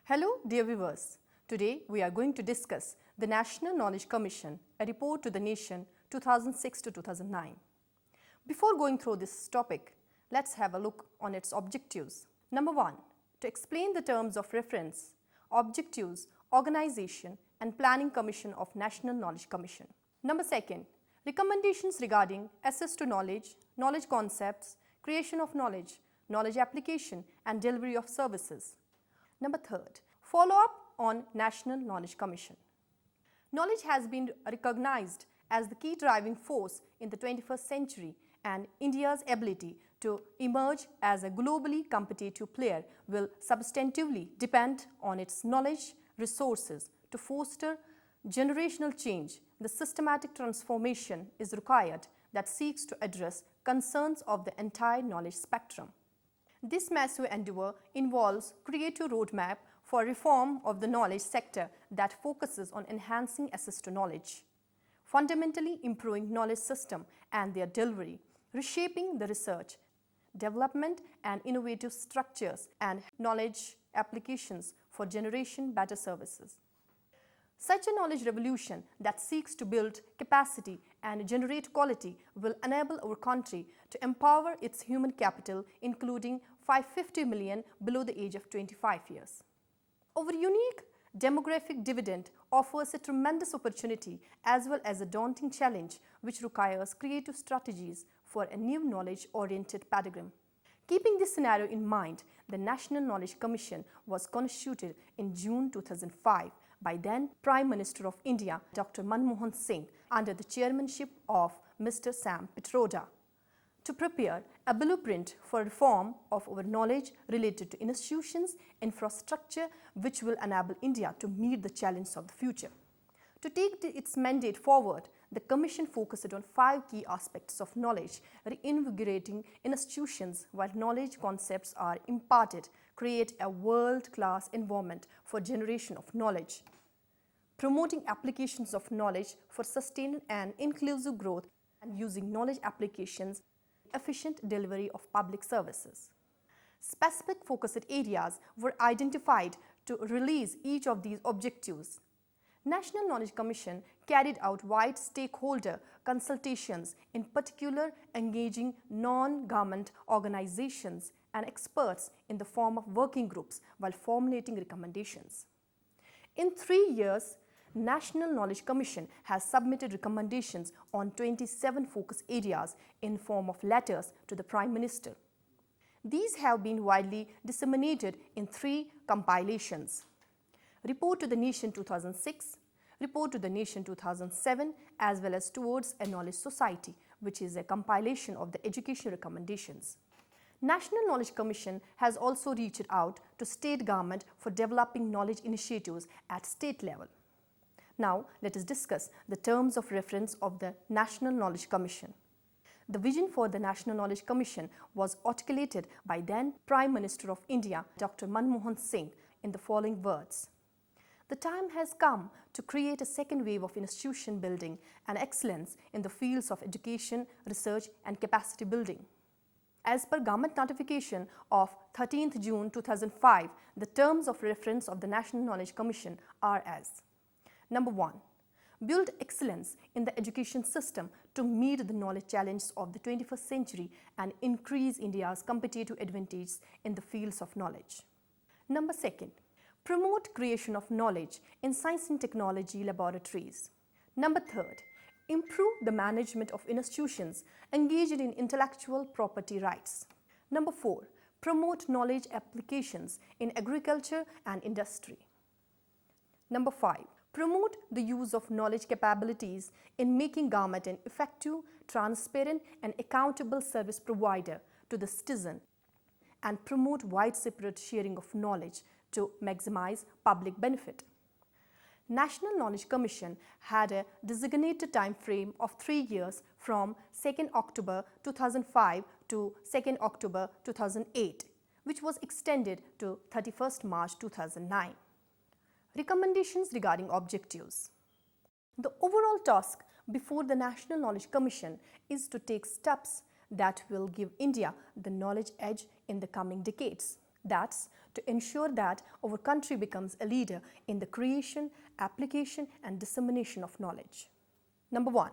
Hello dear viewers, today we are going to discuss the National Knowledge Commission, a report to the nation 2006 to 2009. Before going through this topic, let's have a look on its objectives. Number 1. To explain the terms of reference, objectives, organization and planning commission of National Knowledge Commission. Number 2. Recommendations regarding access to knowledge, knowledge concepts, creation of knowledge, knowledge application and delivery of services. Number 3. Follow-up on National Knowledge Commission. Knowledge has been recognized as the key driving force in the 21st century, and India's ability to emerge as a globally competitive player will substantively depend on its knowledge resources. To foster generational change, the systematic transformation is required that seeks to address concerns of the entire knowledge spectrum. This massive endeavor involves creative roadmap for reform of the knowledge sector that focuses on enhancing access to knowledge, fundamentally improving knowledge system and their delivery, reshaping the research, development and innovative structures and knowledge applications for generation better services. Such a knowledge revolution that seeks to build capacity and generate quality will enable our country to empower its human capital, including 550 million below the age of 25 years. Our unique demographic dividend offers a tremendous opportunity as well as a daunting challenge which requires creative strategies for a new knowledge-oriented paradigm. Keeping this scenario in mind, the National Knowledge Commission was constituted in June 2005 by then Prime Minister of India, Dr. Manmohan Singh, under the chairmanship of Mr. Sam Pitroda, to prepare a blueprint for reform of our knowledge related to institutions, infrastructure, which will enable India to meet the challenges of the future. To take its mandate forward, the Commission focused on 5 key aspects of knowledge: reinvigorating institutions while knowledge concepts are imparted, create a world-class environment for generation of knowledge, promoting applications of knowledge for sustained and inclusive growth, and using knowledge applications efficient delivery of public services. Specific focused areas were identified to release each of these objectives. National Knowledge Commission carried out wide stakeholder consultations, in particular engaging non-government organizations and experts in the form of working groups while formulating recommendations. In 3 years, National Knowledge Commission has submitted recommendations on 27 focus areas in form of letters to the Prime Minister. These have been widely disseminated in 3 compilations: Report to the Nation 2006, Report to the Nation 2007, as well as Towards a Knowledge Society, which is a compilation of the education recommendations. National Knowledge Commission has also reached out to state government for developing knowledge initiatives at state level. Now, let us discuss the terms of reference of the National Knowledge Commission. The vision for the National Knowledge Commission was articulated by then Prime Minister of India, Dr. Manmohan Singh, in the following words: "The time has come to create a second wave of institution building and excellence in the fields of education, research and capacity building." As per government notification of 13th June 2005, the terms of reference of the National Knowledge Commission are as: Number 1. Build excellence in the education system to meet the knowledge challenges of the 21st century and increase India's competitive advantage in the fields of knowledge. Number 2. Promote creation of knowledge in science and technology laboratories. Number 3. Improve the management of institutions engaged in intellectual property rights. Number 4. Promote knowledge applications in agriculture and industry. Number 5. Promote the use of knowledge capabilities in making government an effective, transparent and accountable service provider to the citizen, and promote widespread sharing of knowledge to maximize public benefit. National Knowledge Commission had a designated time frame of 3 years from 2nd October 2005 to 2nd October 2008, which was extended to 31st March 2009. Recommendations regarding objectives. The overall task before the National Knowledge Commission is to take steps that will give India the knowledge edge in the coming decades. That's to ensure that our country becomes a leader in the creation, application and dissemination of knowledge. Number 1.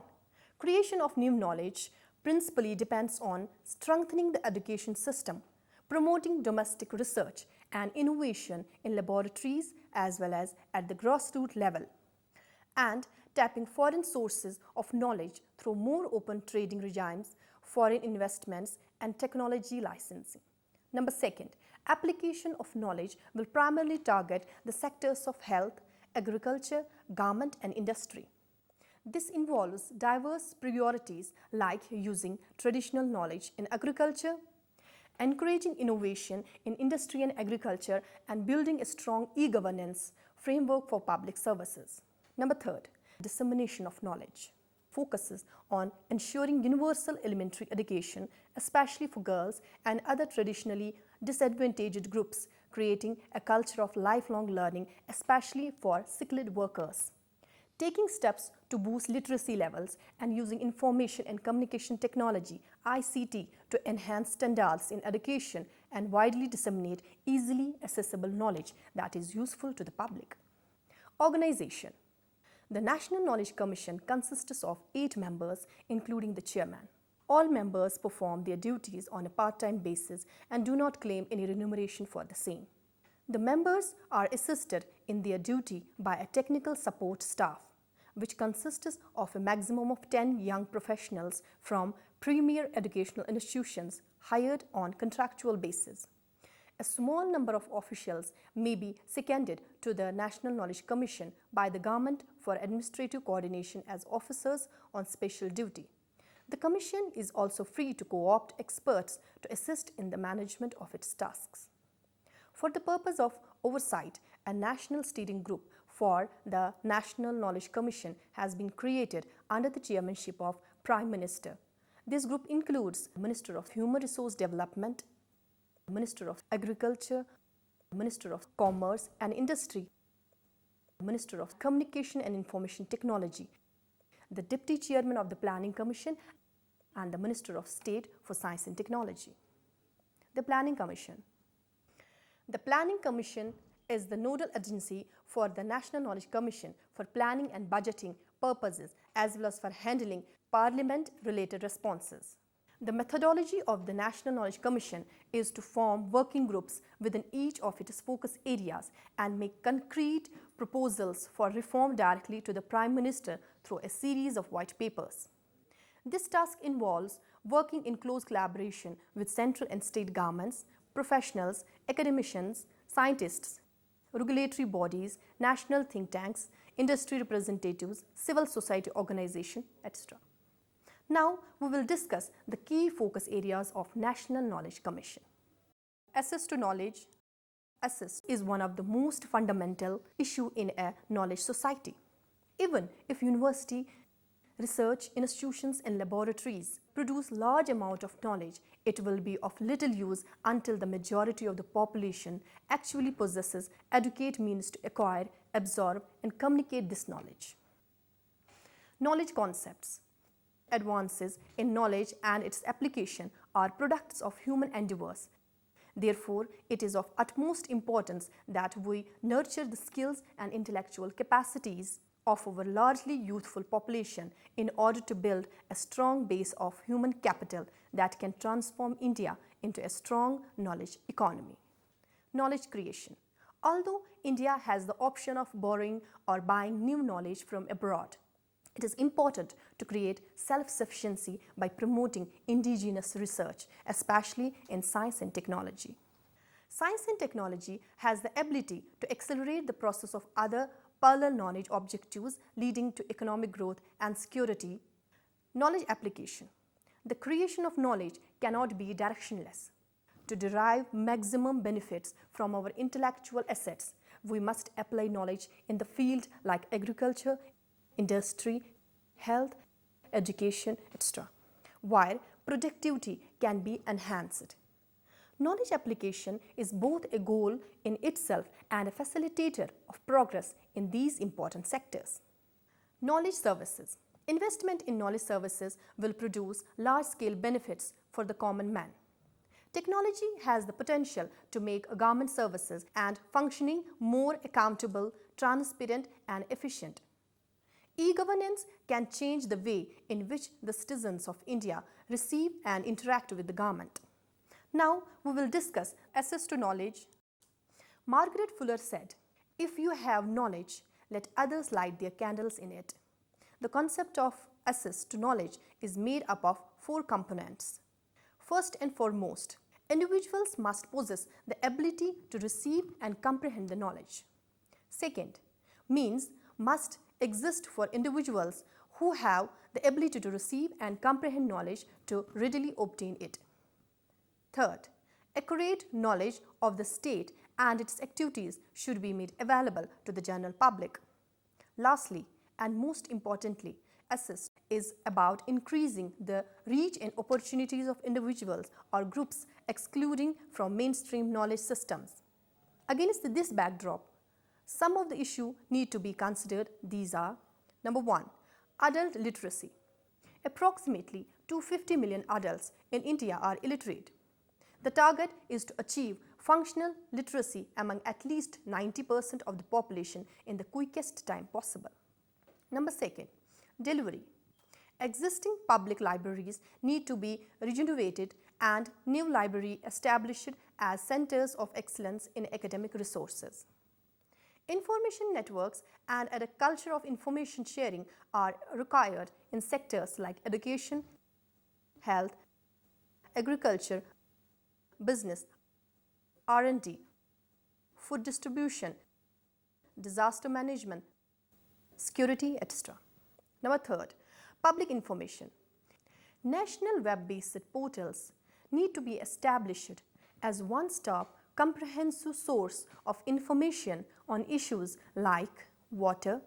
Creation of new knowledge principally depends on strengthening the education system, promoting domestic research and innovation in laboratories as well as at the grassroots level, and tapping foreign sources of knowledge through more open trading regimes, foreign investments and technology licensing. Number 2. Application of knowledge will primarily target the sectors of health, agriculture, garment and industry. This involves diverse priorities like using traditional knowledge in agriculture, encouraging innovation in industry and agriculture, and building a strong e-governance framework for public services. Number 3. Dissemination of knowledge focuses on ensuring universal elementary education, especially for girls and other traditionally disadvantaged groups, creating a culture of lifelong learning, especially for skilled workers. Taking steps to boost literacy levels and using information and communication technology (ICT) to enhance standards in education and widely disseminate easily accessible knowledge that is useful to the public. Organization. The National Knowledge Commission consists of 8 members, including the chairman. All members perform their duties on a part-time basis and do not claim any remuneration for the same. The members are assisted in their duty by a technical support staff, which consists of a maximum of 10 young professionals from premier educational institutions hired on contractual basis. A small number of officials may be seconded to the National Knowledge Commission by the government for administrative coordination as officers on special duty. The Commission is also free to co-opt experts to assist in the management of its tasks. For the purpose of oversight, a national steering group for the National Knowledge Commission has been created under the chairmanship of Prime Minister. This group includes Minister of Human Resource Development, Minister of Agriculture, Minister of Commerce and Industry, Minister of Communication and Information Technology, the Deputy Chairman of the Planning Commission and the Minister of State for Science and Technology. The Planning Commission. The Planning Commission is the nodal agency for the National Knowledge Commission for planning and budgeting purposes as well as for handling Parliament-related responses. The methodology of the National Knowledge Commission is to form working groups within each of its focus areas and make concrete proposals for reform directly to the Prime Minister through a series of white papers. This task involves working in close collaboration with central and state governments, professionals, academicians, scientists, regulatory bodies, national think tanks, industry representatives, civil society organizations, etc. Now we will discuss the key focus areas of National Knowledge Commission. Access to knowledge. Access is one of the most fundamental issues in a knowledge society. Even if university, research institutions and laboratories produce large amount of knowledge, it will be of little use until the majority of the population actually possesses adequate means to acquire, absorb and communicate this knowledge. Knowledge concepts. Advances in knowledge and its application are products of human endeavors. Therefore, it is of utmost importance that we nurture the skills and intellectual capacities of our largely youthful population in order to build a strong base of human capital that can transform India into a strong knowledge economy. Knowledge creation. Although India has the option of borrowing or buying new knowledge from abroad, it is important to create self-sufficiency by promoting indigenous research, especially in science and technology. Science and technology has the ability to accelerate the process of other parallel knowledge objectives leading to economic growth and security. Knowledge application. The creation of knowledge cannot be directionless. To derive maximum benefits from our intellectual assets, we must apply knowledge in the field like agriculture, industry, health, education, etc., where productivity can be enhanced. Knowledge application is both a goal in itself and a facilitator of progress in these important sectors. Knowledge services. Investment in knowledge services will produce large-scale benefits for the common man. Technology has the potential to make government services and functioning more accountable, transparent, and efficient. E-governance can change the way in which the citizens of India receive and interact with the government. Now, we will discuss access to knowledge. Margaret Fuller said, "If you have knowledge, let others light their candles in it." The concept of access to knowledge is made up of 4 components. First and foremost, individuals must possess the ability to receive and comprehend the knowledge. Second, means must exist for individuals who have the ability to receive and comprehend knowledge to readily obtain it. Third, accurate knowledge of the state and its activities should be made available to the general public. Lastly, and most importantly, access is about increasing the reach and opportunities of individuals or groups excluding from mainstream knowledge systems. Against this backdrop, some of the issues need to be considered. These are: number 1, adult literacy. Approximately 250 million adults in India are illiterate. The target is to achieve functional literacy among at least 90% of the population in the quickest time possible. Number 2, delivery. Existing public libraries need to be rejuvenated and new libraries established as centers of excellence in academic resources. Information networks and a culture of information sharing are required in sectors like education, health, agriculture, business, R&D, food distribution, disaster management, security, etc. Number 3, public information. National web-based portals need to be established as one-stop comprehensive source of information on issues like water,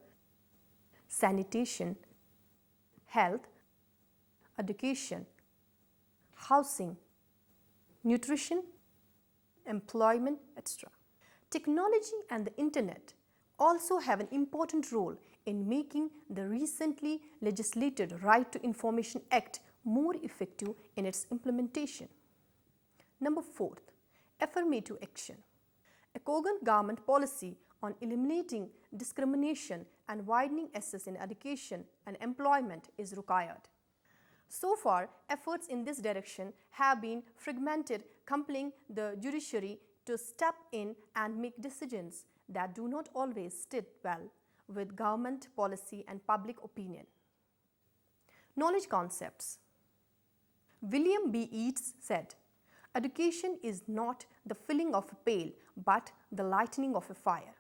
sanitation, health, education, housing, nutrition, employment, etc. Technology and the internet also have an important role in making the recently legislated Right to Information Act more effective in its implementation. Number 4, affirmative action. A cogent government policy on eliminating discrimination and widening access in education and employment is required. So far, efforts in this direction have been fragmented, compelling the judiciary to step in and make decisions that do not always sit well with government policy and public opinion. Knowledge concepts. William B. Yeats said, "Education is not the filling of a pail, but the lighting of a fire."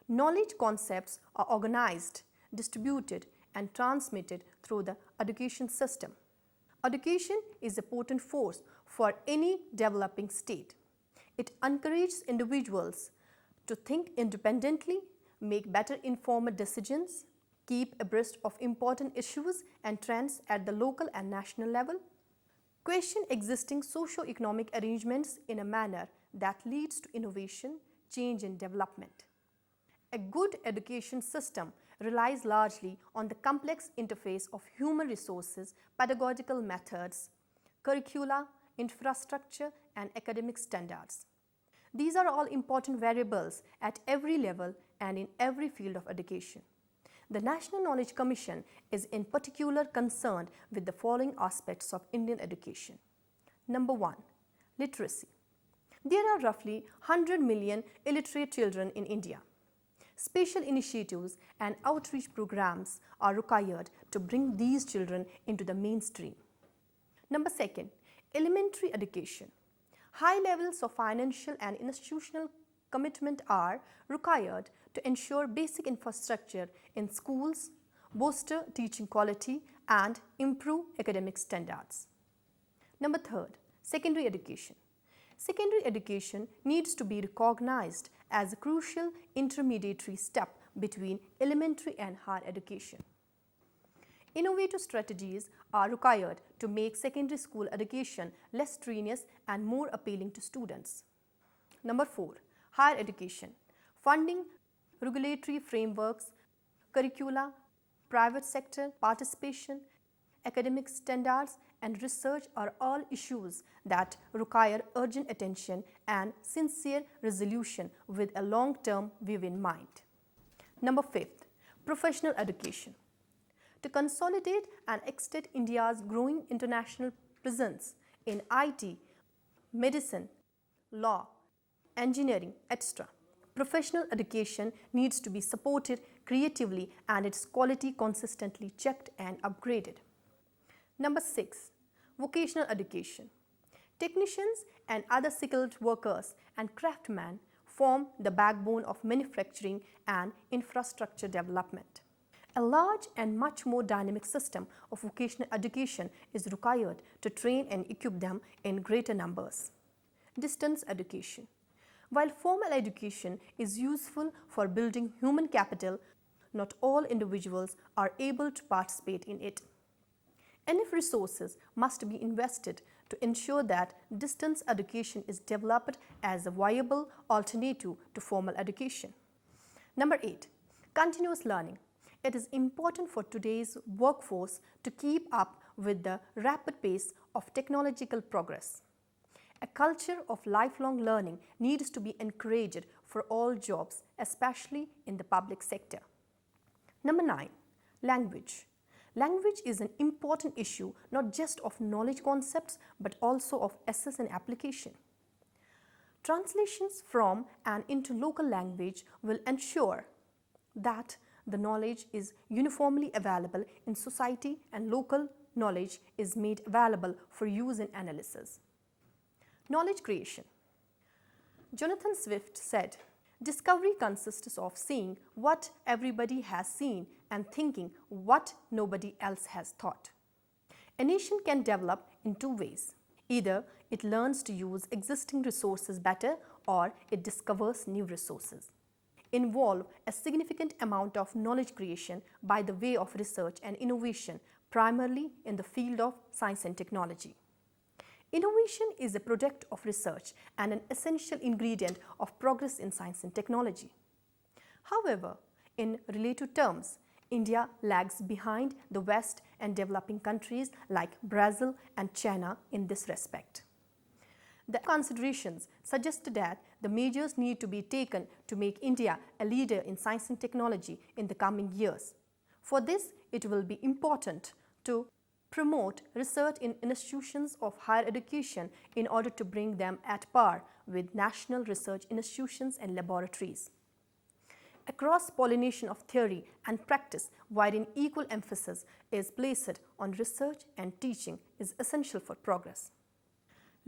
Knowledge concepts are organized, distributed, and transmitted through the education system. Education is a potent force for any developing state. It encourages individuals to think independently, make better informed decisions, keep abreast of important issues and trends at the local and national level, question existing socio-economic arrangements in a manner that leads to innovation, change and development. A good education system relies largely on the complex interface of human resources, pedagogical methods, curricula, infrastructure, and academic standards. These are all important variables at every level and in every field of education. The National Knowledge Commission is in particular concerned with the following aspects of Indian education. Number 1, literacy. There are roughly 100 million illiterate children in India. Special initiatives and outreach programs are required to bring these children into the mainstream. Number 2, elementary education. High levels of financial and institutional commitment are required to ensure basic infrastructure in schools, bolster teaching quality, and improve academic standards. Number 3, secondary education. Secondary education needs to be recognized as a crucial intermediary step between elementary and higher education. Innovative strategies are required to make secondary school education less strenuous and more appealing to students. Number 4, higher education. Funding, regulatory frameworks, curricula, private sector participation, academic standards, and research are all issues that require urgent attention and sincere resolution with a long-term view in mind. Number 5, professional education. To consolidate and extend India's growing international presence in IT, medicine, law, engineering, etc., professional education needs to be supported creatively and its quality consistently checked and upgraded. Number 6, vocational education. Technicians and other skilled workers and craftsmen form the backbone of manufacturing and infrastructure development. A large and much more dynamic system of vocational education is required to train and equip them in greater numbers. Distance education. While formal education is useful for building human capital, not all individuals are able to participate in it. Enough resources must be invested to ensure that distance education is developed as a viable alternative to formal education. Number 8, continuous learning. It is important for today's workforce to keep up with the rapid pace of technological progress. A culture of lifelong learning needs to be encouraged for all jobs, especially in the public sector. Number 9, language. Language is an important issue not just of knowledge concepts but also of access and application. Translations from and into local language will ensure that the knowledge is uniformly available in society and local knowledge is made available for use in analysis. Knowledge creation. Jonathan Swift said, "Discovery consists of seeing what everybody has seen and thinking what nobody else has thought." A nation can develop in two ways. Either it learns to use existing resources better or it discovers new resources. Involve a significant amount of knowledge creation by the way of research and innovation, primarily in the field of science and technology. Innovation is a product of research and an essential ingredient of progress in science and technology. However, in relative terms, India lags behind the West and developing countries like Brazil and China in this respect. The considerations suggest that the measures need to be taken to make India a leader in science and technology in the coming years. For this, it will be important to promote research in institutions of higher education in order to bring them at par with national research institutions and laboratories. A cross-pollination of theory and practice wherein equal emphasis is placed on research and teaching is essential for progress.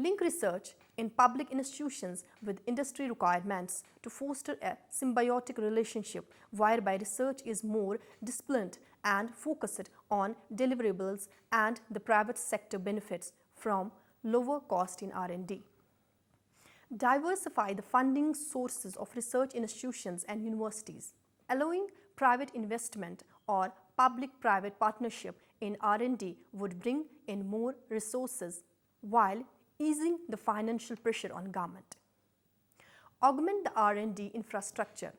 Link research in public institutions with industry requirements to foster a symbiotic relationship whereby research is more disciplined and focused on deliverables and the private sector benefits from lower cost in R&D. Diversify the funding sources of research institutions and universities. Allowing private investment or public-private partnership in R&D would bring in more resources while easing the financial pressure on government. Augment the R&D infrastructure.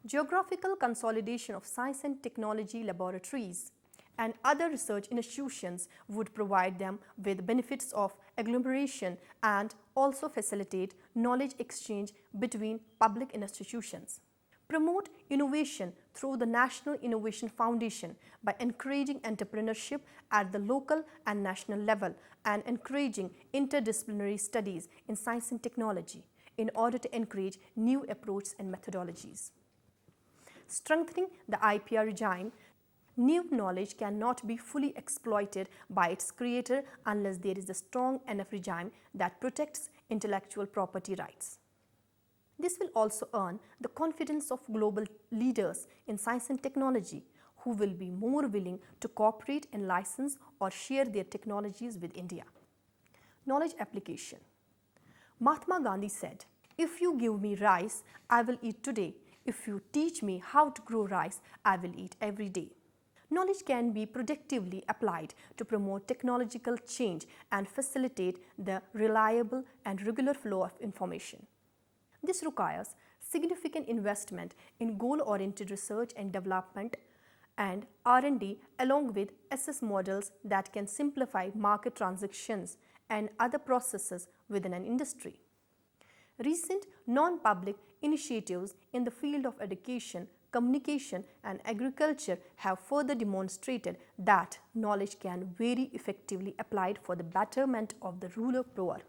Geographical consolidation of science and technology laboratories and other research institutions would provide them with benefits of agglomeration and also facilitate knowledge exchange between public institutions. Promote innovation through the National Innovation Foundation by encouraging entrepreneurship at the local and national level and encouraging interdisciplinary studies in science and technology in order to encourage new approaches and methodologies. Strengthening the IPR regime. New knowledge cannot be fully exploited by its creator unless there is a strong enough regime that protects intellectual property rights. This will also earn the confidence of global leaders in science and technology who will be more willing to cooperate and license or share their technologies with India. Knowledge application. Mahatma Gandhi said, "If you give me rice, I will eat today. If you teach me how to grow rice, I will eat every day." Knowledge can be productively applied to promote technological change and facilitate the reliable and regular flow of information. This requires significant investment in goal-oriented research and development and R&D along with SS models that can simplify market transactions and other processes within an industry. Recent non-public initiatives in the field of education, communication and agriculture have further demonstrated that knowledge can very effectively applied for the betterment of the rural poor.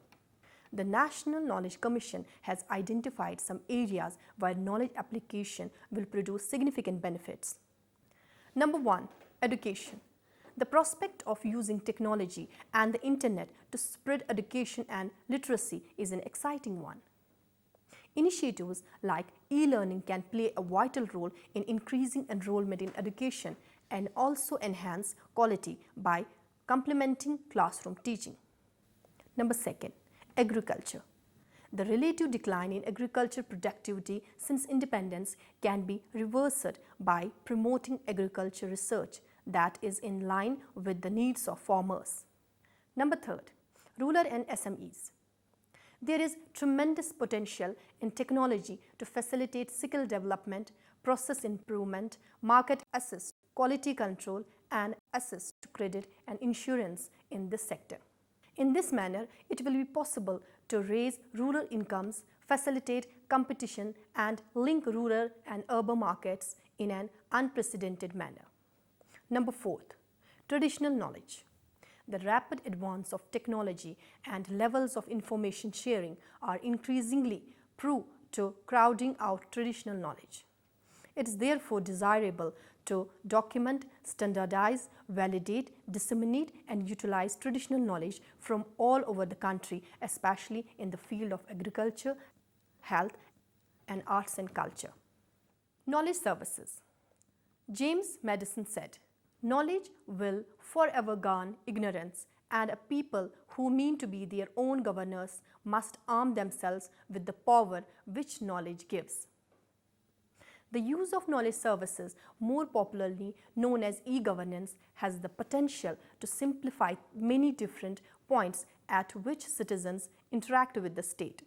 The National Knowledge Commission has identified some areas where knowledge application will produce significant benefits. Number 1. Education. The prospect of using technology and the internet to spread education and literacy is an exciting one. Initiatives like e-learning can play a vital role in increasing enrollment in education and also enhance quality by complementing classroom teaching. Number 2. Agriculture. The relative decline in agriculture productivity since independence can be reversed by promoting agriculture research that is in line with the needs of farmers. Number 3. Rural and SMEs. There is tremendous potential in technology to facilitate skill development, process improvement, market access, quality control and access to credit and insurance in this sector. In this manner, it will be possible to raise rural incomes, facilitate competition and link rural and urban markets in an unprecedented manner. Number 4. Traditional knowledge. The rapid advance of technology and levels of information sharing are increasingly prone to crowding out traditional knowledge. It is therefore desirable to document, standardize, validate, disseminate and utilize traditional knowledge from all over the country, especially in the field of agriculture, health and arts and culture. Knowledge services. James Madison said, "Knowledge will forever gone ignorance, and a people who mean to be their own governors must arm themselves with the power which knowledge gives." The use of knowledge services, more popularly known as e-governance, has the potential to simplify many different points at which citizens interact with the state.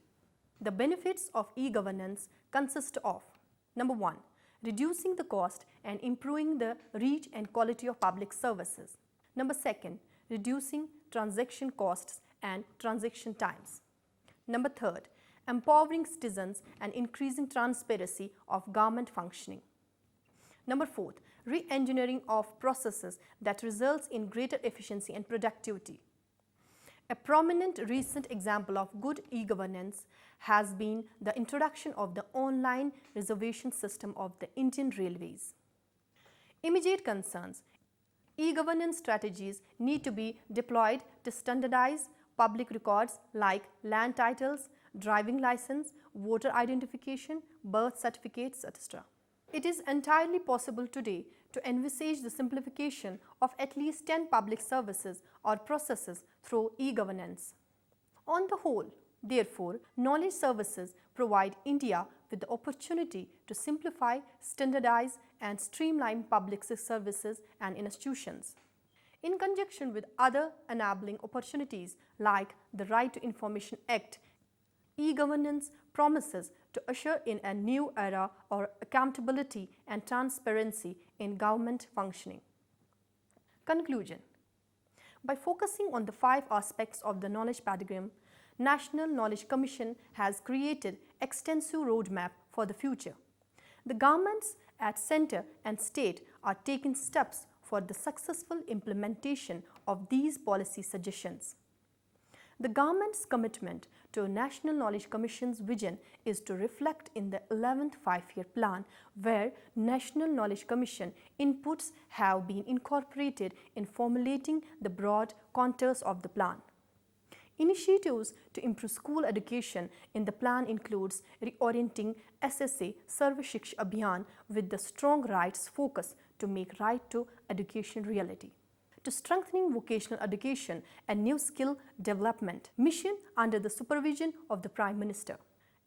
The benefits of e-governance consist of: Number 1. Reducing the cost and improving the reach and quality of public services. Number 2. Reducing transaction costs and transaction times. Number 3. Empowering citizens and increasing transparency of government functioning. Number 4. Re-engineering of processes that results in greater efficiency and productivity. A prominent recent example of good e-governance has been the introduction of the online reservation system of the Indian Railways. Immediate concerns. E-governance strategies need to be deployed to standardize public records like land titles, driving license, voter identification, birth certificates, etc. It is entirely possible today to envisage the simplification of at least 10 public services or processes through e-governance. On the whole, therefore, knowledge services provide India with the opportunity to simplify, standardize and streamline public services and institutions. In conjunction with other enabling opportunities like the Right to Information Act, e-governance promises to usher in a new era of accountability and transparency in government functioning. Conclusion. By focusing on the 5 aspects of the knowledge paradigm, National Knowledge Commission has created extensive roadmap for the future. The governments at center and state are taking steps for the successful implementation of these policy suggestions. The government's commitment to National Knowledge Commission's vision is to reflect in the 11th five-year plan, where National Knowledge Commission inputs have been incorporated in formulating the broad contours of the plan. Initiatives to improve school education in the plan includes reorienting SSA Sarva Shiksha Abhiyan with the strong rights focus to make right to education reality. To strengthening vocational education and new skill development mission under the supervision of the Prime Minister.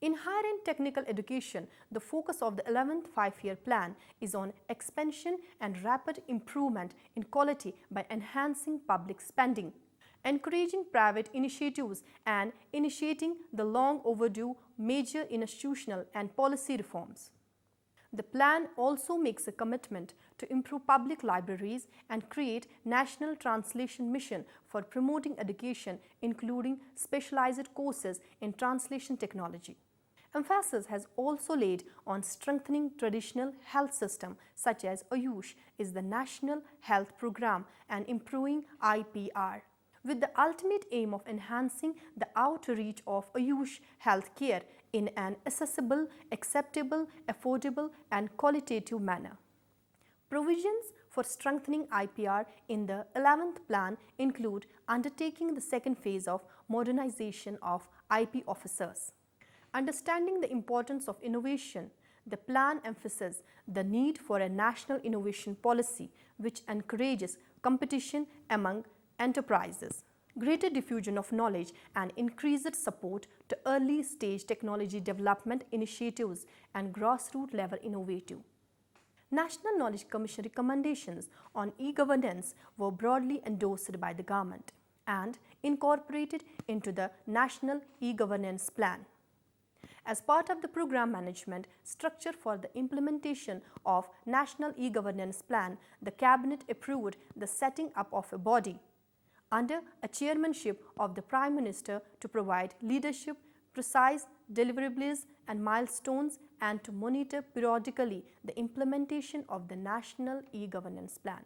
In higher and technical education, the focus of the 11th five-year plan is on expansion and rapid improvement in quality by enhancing public spending, encouraging private initiatives and initiating the long overdue major institutional and policy reforms. The plan also makes a commitment to improve public libraries and create national translation mission for promoting education, including specialized courses in translation technology. Emphasis has also laid on strengthening traditional health system such as Ayush is the National Health Program and improving IPR, with the ultimate aim of enhancing the outreach of Ayush healthcare in an accessible, acceptable, affordable and qualitative manner. Provisions for strengthening IPR in the 11th plan include undertaking the second phase of modernization of IP officers. Understanding the importance of innovation, the plan emphasizes the need for a national innovation policy which encourages competition among enterprises, greater diffusion of knowledge and increased support to early stage technology development initiatives and grassroots level innovative. National Knowledge Commission recommendations on e-governance were broadly endorsed by the government and incorporated into the National E-Governance Plan. As part of the program management structure for the implementation of National E-Governance Plan, the Cabinet approved the setting up of a body under a chairmanship of the Prime Minister to provide leadership, precise deliverables and milestones and to monitor periodically the implementation of the National E-Governance Plan.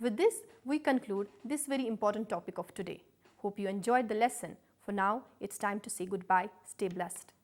With this, we conclude this very important topic of today. Hope you enjoyed the lesson. For now, it's time to say goodbye. Stay blessed.